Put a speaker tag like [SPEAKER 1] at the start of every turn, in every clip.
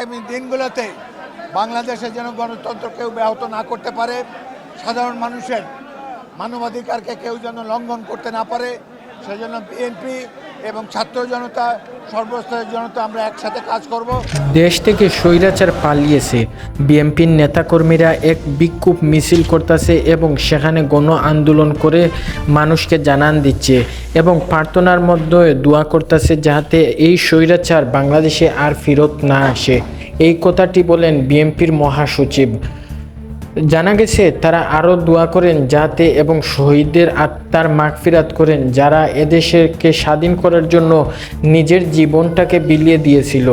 [SPEAKER 1] আগামী দিনগুলোতে বাংলাদেশে যেন গণতন্ত্র কেউ ব্যাহত না করতে পারে, সাধারণ মানুষের মানবাধিকারকে কেউ যেন লঙ্ঘন করতে না পারে, সেজন্য বিএনপি এবং ছাত্র জনতা, সর্বস্তরের জনতা আমরা একসাথে কাজ করব।
[SPEAKER 2] দেশ থেকে স্বৈরাচার পালিয়েছে, বিএনপির নেতাকর্মীরা এক বিক্ষোভ মিছিল করতেছে এবং সেখানে গণ আন্দোলন করে মানুষকে জানান দিচ্ছে এবং প্রার্থনার মধ্যে দোয়া করতেছে যাতে এই স্বৈরাচার বাংলাদেশে আর ফেরত না আসে। এই কথাটি বলেন বিএনপির মহাসচিব। জানা গেছে তারা আরও দোয়া করেন যাতে এবং শহীদদের আত্মার মাগফিরাত করেন যারা এদেশকে স্বাধীন করার জন্য নিজের জীবনটাকে বিলিয়ে দিয়েছিল।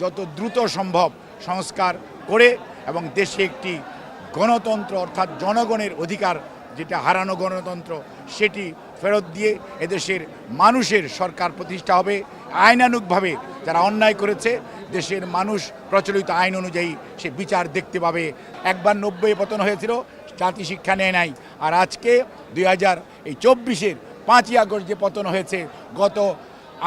[SPEAKER 3] যত দ্রুত সম্ভব সংস্কার করে এবং দেশে একটি গণতন্ত্র অর্থাৎ জনগণের অধিকার যেটা হারানো গণতন্ত্র সেটি ফেরত দিয়ে এদেশের মানুষের সরকার প্রতিষ্ঠা হবে। আইনানুগভাবে যারা অন্যায় করেছে দেশের মানুষ প্রচলিত আইন অনুযায়ী সে বিচার দেখতে পাবে। একবার 90 পতন হয়েছিল, জাতি শিক্ষা নেয় নাই, আর আজকে 2024-এর 5ই আগস্ট যে পতন হয়েছে, গত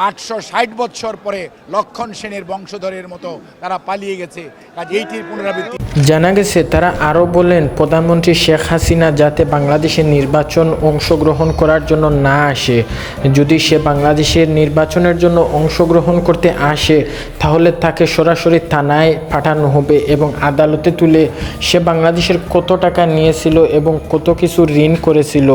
[SPEAKER 3] 860 বৎসর পরে লক্ষণ সেনের বংশধরের মতো তারা পালিয়ে গেছে। কাজে এইটির পুনরাবৃত্তি।
[SPEAKER 2] জানা গেছে তারা আরও বলেন প্রধানমন্ত্রী শেখ হাসিনা যাতে বাংলাদেশের নির্বাচন অংশগ্রহণ করার জন্য না আসে। যদি সে বাংলাদেশের নির্বাচনের জন্য অংশগ্রহণ করতে আসে তাহলে তাকে সরাসরি থানায় পাঠানো হবে এবং আদালতে তুলে সে বাংলাদেশের কত টাকা নিয়েছিল এবং কত কিছু ঋণ করেছিল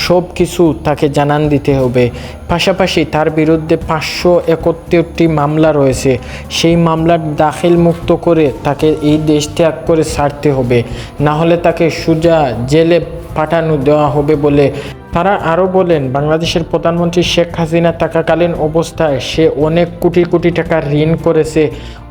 [SPEAKER 2] সব কিছু তাকে জানান দিতে হবে। পাশাপাশি তার বিরুদ্ধে 571টি মামলা রয়েছে, সেই মামলার দাখিল মুক্ত করে তাকে এই দেশ ত্যাগ করে ছাড়তে হবে, না হলে তাকে সোজা জেলে পাঠানো দেওয়া হবে বলে তারা আরও বলেন। বাংলাদেশের প্রধানমন্ত্রী শেখ হাসিনা থাকাকালীন অবস্থায় সে অনেক কোটি কোটি টাকা ঋণ করেছে,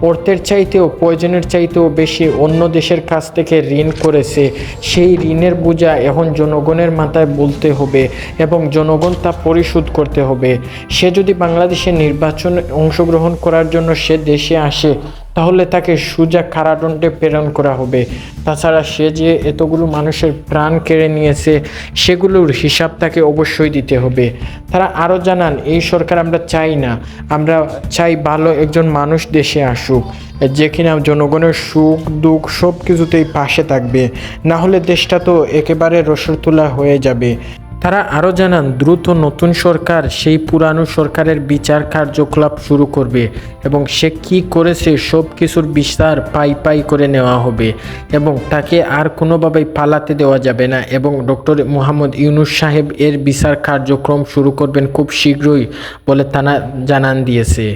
[SPEAKER 2] অর্থের চাইতেও প্রয়োজনের চাইতেও বেশি অন্য দেশের কাছ থেকে ঋণ করেছে। সেই ঋণের বোঝা এখন জনগণের মাথায় বলতে হবে এবং জনগণ তা পরিশোধ করতে হবে। সে যদি বাংলাদেশের নির্বাচনে অংশগ্রহণ করার জন্য সে দেশে আসে তাহলে তাকে সোজা কারাদণ্ডে প্রেরণ করা হবে। তাছাড়া সে যে এতগুলো মানুষের প্রাণ কেড়ে নিয়েছে সেগুলোর হিসাব তাকে অবশ্যই দিতে হবে। তারা আরও জানান এই সরকার আমরা চাই না, আমরা চাই ভালো একজন মানুষ দেশে আসুক যে কিনা জনগণের সুখ দুঃখ সব কিছুতেই পাশে থাকবে, না হলে দেশটা তো একেবারে রসরতুলা হয়ে যাবে। তারা আরও জানান দ্রুত নতুন সরকার সেই পুরানো সরকারের বিচার কার্যকলাপ শুরু করবে এবং সে কি করেছে সব কিছুর বিচার পাই করে নেওয়া হবে এবং তাকে আর কোনোভাবেই পালাতে দেওয়া যাবে না এবং ডক্টর মোহাম্মদ ইউনূস সাহেব এর বিচার কার্যক্রম শুরু করবেন খুব শীঘ্রই বলে তারা জানান দিয়েছে।